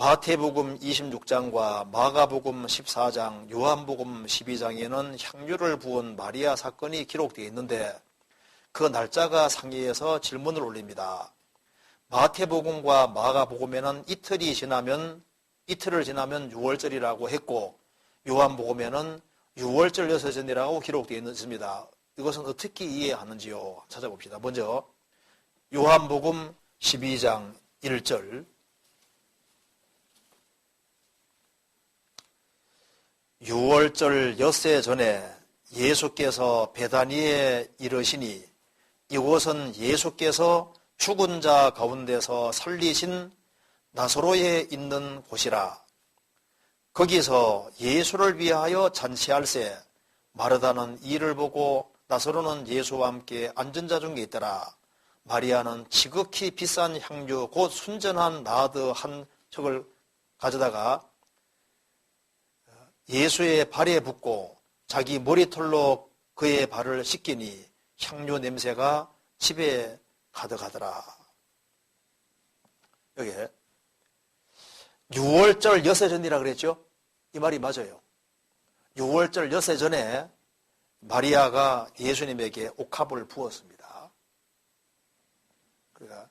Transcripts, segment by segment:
마태복음 26장과 마가복음 14장, 요한복음 12장에는 향유를 부은 마리아 사건이 기록되어 있는데 그 날짜가 상이해서 질문을 올립니다. 마태복음과 마가복음에는 이틀을 지나면 6월절이라고 했고 요한복음에는 6월절 여세전이라고 기록되어 있습니다. 이것은 어떻게 이해하는지요? 찾아봅시다. 먼저 요한복음 12장 1절, 6월절 엿새 전에 예수께서 베다니에 이르시니 이곳은 예수께서 죽은 자 가운데서 살리신 나사로에 있는 곳이라. 거기서 예수를 위하여 잔치할세 마르다는 이를 보고 나사로는 예수와 함께 앉은 자 중에 있더라. 마리아는 지극히 비싼 향유 곧 순전한 나드 한 척을 가져다가 예수의 발에 붓고 자기 머리털로 그의 발을 씻기니 향유 냄새가 집에 가득하더라. 여기 6월절 엿새 전이라 그랬죠? 이 말이 맞아요. 6월절 엿새 전에 마리아가 예수님에게 옥합을 부었습니다. 그러니까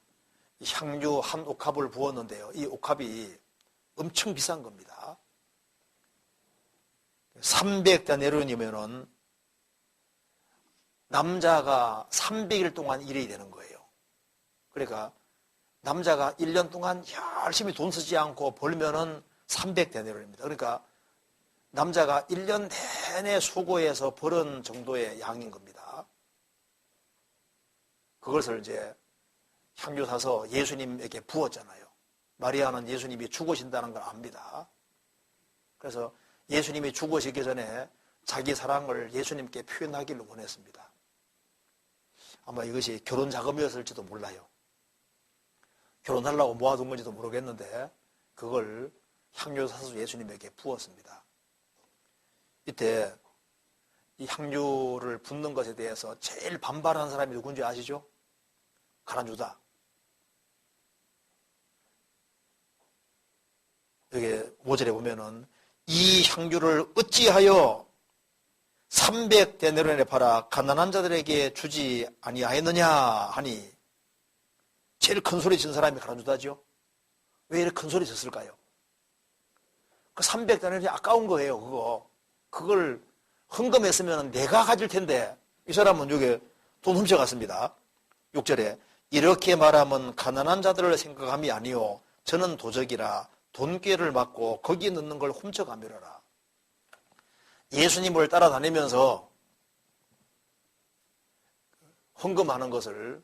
향유 한 옥합을 부었는데요. 이 옥합이 엄청 비싼 겁니다. 300데나리온이면은 남자가 300일 동안 일이 되는 거예요. 그러니까 남자가 1년 동안 열심히 돈 쓰지 않고 벌면은 300데나리온입니다. 그러니까 남자가 1년 내내 수고해서 벌은 정도의 양인 겁니다. 그것을 이제 향유 사서 예수님에게 부었잖아요. 마리아는 예수님이 죽으신다는 걸 압니다. 그래서 예수님이 죽으시기 전에 자기 사랑을 예수님께 표현하기를 원했습니다. 아마 이것이 결혼 자금이었을지도 몰라요. 결혼하려고 모아둔 건지도 모르겠는데 그걸 향유 사서 예수님에게 부었습니다. 이때 이 향유를 붓는 것에 대해서 제일 반발하는 사람이 누군지 아시죠? 가룟 유다. 여기 5절에 보면은 이 향유를 어찌하여 300데나리온에 팔아 가난한 자들에게 주지 아니하였느냐 하니 제일 큰 소리 친 사람이 가룟 유다죠. 왜 이렇게 큰 소리 쳤을까요? 그 300데나리온이 아까운 거예요. 그걸 헌금했으면 내가 가질 텐데 이 사람은 여기 돈 훔쳐갔습니다. 6절에 이렇게 말하면 가난한 자들을 생각함이 아니요 저는 도적이라 돈꾀를 맞고 거기 넣는 걸 훔쳐가밀어라. 예수님을 따라다니면서 헌금하는 것을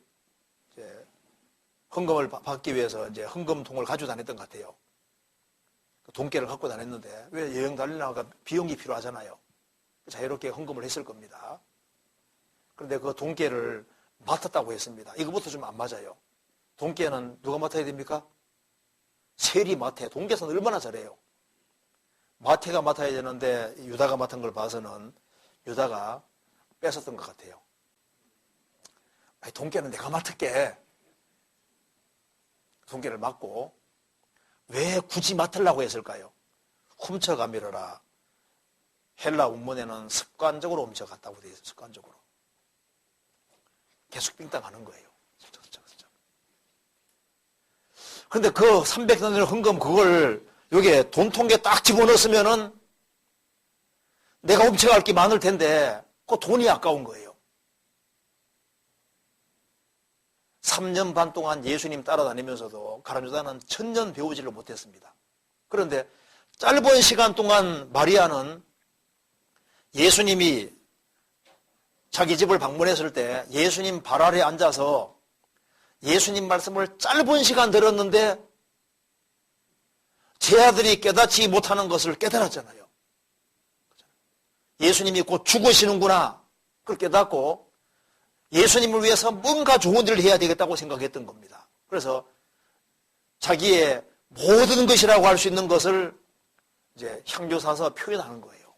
이제 헌금을 받기 위해서 이제 헌금통을 가지고 다녔던 것 같아요. 돈깨를 갖고 다녔는데 왜 여행 다니려고 비용이 필요하잖아요. 자유롭게 헌금을 했을 겁니다. 그런데 그 돈깨를 맡았다고 했습니다. 이거부터 좀 안 맞아요. 돈깨는 누가 맡아야 됩니까? 세리 마태, 돈깨서는 얼마나 잘해요. 마태가 맡아야 되는데 유다가 맡은 걸 봐서는 유다가 뺏었던 것 같아요. 아니, 돈깨는 내가 맡을게. 돈깨를 맡고 왜 굳이 맡으려고 했을까요? 훔쳐가밀어라. 헬라 원문에는 습관적으로 훔쳐갔다고 되어 있어요. 습관적으로. 계속 빙땅하는 거예요. 그런데 그 300데나리온 헌금 그걸 여기에 돈통에 딱 집어넣었으면은 내가 훔쳐갈 게 많을 텐데 그 돈이 아까운 거예요. 3년 반 동안 예수님 따라다니면서도 가룟 유다는 천년 배우지를 못했습니다. 그런데 짧은 시간 동안 마리아는 예수님이 자기 집을 방문했을 때 예수님 발 아래 앉아서 예수님 말씀을 짧은 시간 들었는데 제 아들이 깨닫지 못하는 것을 깨달았잖아요. 예수님이 곧 죽으시는구나. 그걸 깨닫고 예수님을 위해서 뭔가 좋은 일을 해야 되겠다고 생각했던 겁니다. 그래서 자기의 모든 것이라고 할 수 있는 것을 이제 향유 사서 표현하는 거예요.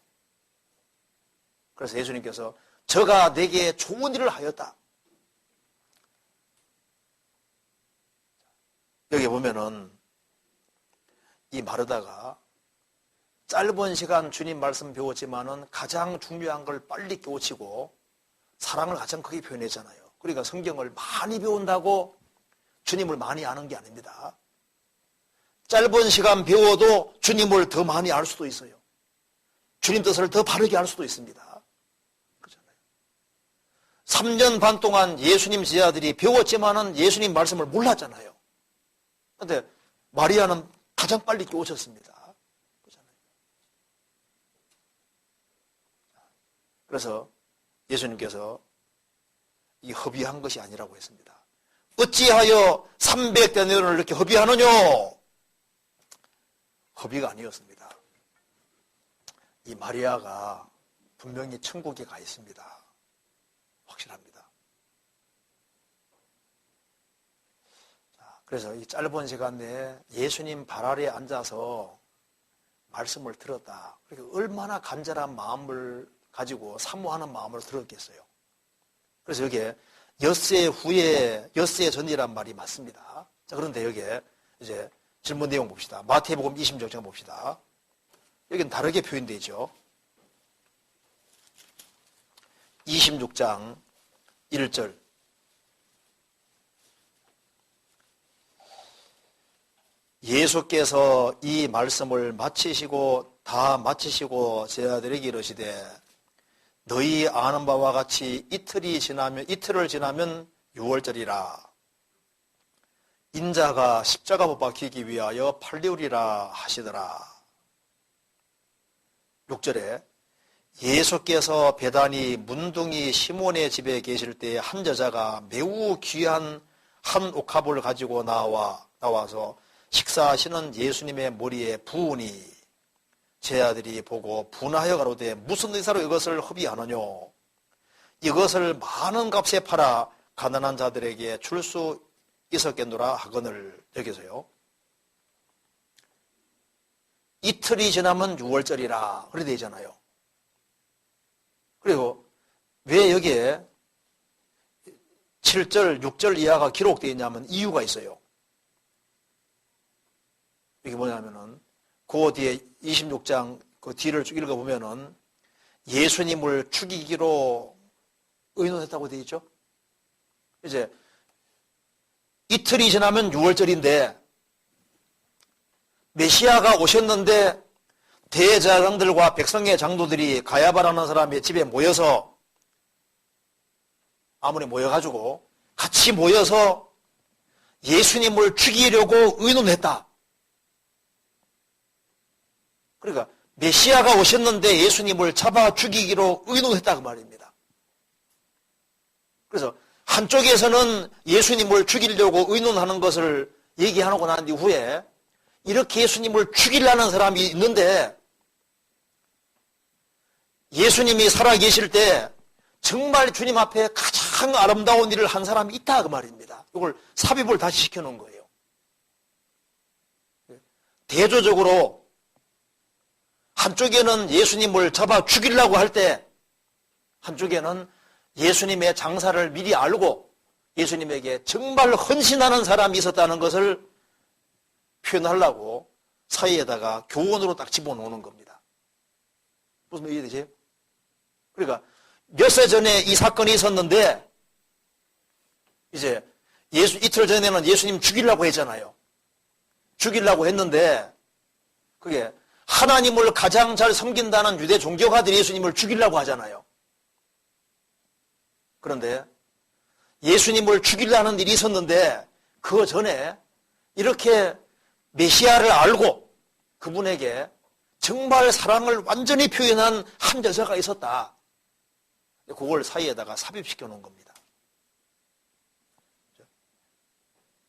그래서 예수님께서 저가 내게 좋은 일을 하였다. 여기 보면은 이 마르다가 짧은 시간 주님 말씀 배웠지만은 가장 중요한 걸 빨리 깨우치고 사랑을 가장 크게 표현했잖아요. 그러니까 성경을 많이 배운다고 주님을 많이 아는 게 아닙니다. 짧은 시간 배워도 주님을 더 많이 알 수도 있어요. 주님 뜻을 더 바르게 알 수도 있습니다. 그렇잖아요. 3년 반 동안 예수님 제자들이 배웠지만은 예수님 말씀을 몰랐잖아요. 그런데 마리아는 가장 빨리 깨우쳤습니다. 그렇잖아요. 그래서 예수님께서 이 허비한 것이 아니라고 했습니다. 어찌하여 300데나리온을 이렇게 허비하느냐? 허비가 아니었습니다. 이 마리아가 분명히 천국에 가 있습니다. 확실합니다. 그래서 이 짧은 시간 내에 예수님 발 아래에 앉아서 말씀을 들었다. 그러니까 얼마나 간절한 마음을 가지고 사모하는 마음을 들었겠어요. 그래서 여기에 엿새 후에 엿새 전이란 말이 맞습니다. 자, 그런데 여기에 이제 질문 내용 봅시다. 마태복음 26장 봅시다. 여기는 다르게 표현되어 있죠. 26장 1절. 예수께서 이 말씀을 다 마치시고 제자들에게 이르시되 너희 아는 바와 같이 이틀을 지나면 6월절이라. 인자가 십자가 못 박히기 위하여 팔리우리라 하시더라. 6절에 예수께서 베다니 문둥이 시몬의 집에 계실 때 한 여자가 매우 귀한 한 옥합을 가지고 나와서 식사하시는 예수님의 머리에 부으니 제자들이 보고 분하여 가로되 무슨 의사로 이것을 허비하느냐? 이것을 많은 값에 팔아 가난한 자들에게 줄 수 있었겠노라 하거늘. 여기서요. 이틀이 지나면 6월절이라 그래 되잖아요. 그리고 왜 여기에 7절, 6절 이하가 기록되어 있냐면 이유가 있어요. 이게 뭐냐면은 그 뒤에 26장 그 뒤를 쭉 읽어보면은 예수님을 죽이기로 의논했다고 되어 있죠. 이제 이틀이 지나면 6월절인데 메시아가 오셨는데 대제사장들과 백성의 장로들이 가야바라는 사람의 집에 모여서 아무리 모여가지고 같이 모여서 예수님을 죽이려고 의논했다. 그러니까 메시아가 오셨는데 예수님을 잡아 죽이기로 의논했다 그 말입니다. 그래서 한쪽에서는 예수님을 죽이려고 의논하는 것을 얘기하고 난 이후에 이렇게 예수님을 죽이려는 사람이 있는데 예수님이 살아계실 때 정말 주님 앞에 가장 아름다운 일을 한 사람이 있다 그 말입니다. 이걸 삽입을 다시 시켜놓은 거예요. 대조적으로 한쪽에는 예수님을 잡아 죽이려고 할 때 한쪽에는 예수님의 장사를 미리 알고 예수님에게 정말 헌신하는 사람이 있었다는 것을 표현하려고 사이에다가 교훈으로 딱 집어넣는 겁니다. 무슨 말 이해되세요? 그러니까 몇 세 전에 이 사건이 있었는데 이제 이틀 전에는 예수님 죽이려고 했잖아요. 죽이려고 했는데 그게 하나님을 가장 잘 섬긴다는 유대 종교가들이 예수님을 죽이려고 하잖아요. 그런데 예수님을 죽이려는 일이 있었는데 그 전에 이렇게 메시아를 알고 그분에게 정말 사랑을 완전히 표현한 한 여자가 있었다. 그걸 사이에다가 삽입시켜 놓은 겁니다.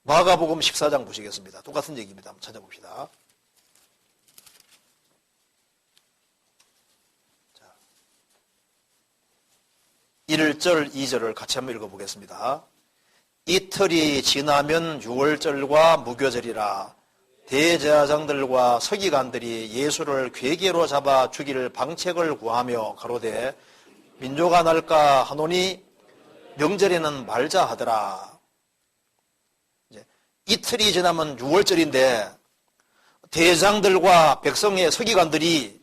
마가복음 14장 보시겠습니다. 똑같은 얘기입니다. 한번 찾아봅시다. 1절, 2절을 같이 한번 읽어보겠습니다. 이틀이 지나면 6월절과 무교절이라. 대제사장들과 서기관들이 예수를 궤계로 잡아 죽일 방책을 구하며 가로되 민조가 날까 하노니 명절에는 말자 하더라. 이제 이틀이 지나면 6월절인데 대장들과 백성의 서기관들이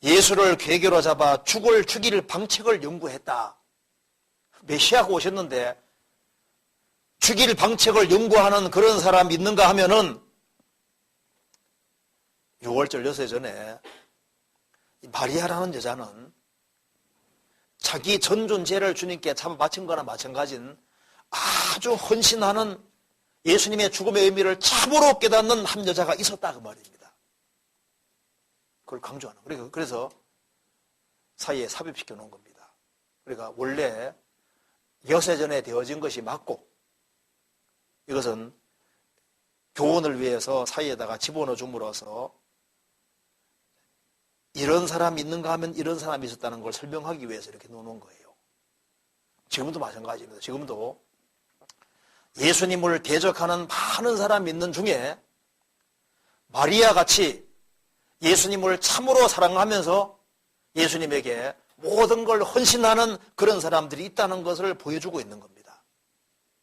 예수를 괴계로 잡아 죽일 방책을 연구했다. 메시아가 오셨는데 죽일 방책을 연구하는 그런 사람 있는가 하면은 6월절 요새 전에 마리아라는 여자는 자기 전존재를 주님께 잡아 바친 거나 마찬가지인 아주 헌신하는 예수님의 죽음의 의미를 참으로 깨닫는 한 여자가 있었다 그 말입니다. 그걸 강조하는 거예요. 그래서 사이에 삽입시켜 놓은 겁니다. 그러니까 원래 여세전에 되어진 것이 맞고 이것은 교훈을 위해서 사이에다가 집어넣어 줌으로써 이런 사람이 있는가 하면 이런 사람이 있었다는 걸 설명하기 위해서 이렇게 놓는 거예요. 지금도 마찬가지입니다. 지금도 예수님을 대적하는 많은 사람이 있는 중에 마리아 같이 예수님을 참으로 사랑하면서 예수님에게 모든 걸 헌신하는 그런 사람들이 있다는 것을 보여주고 있는 겁니다.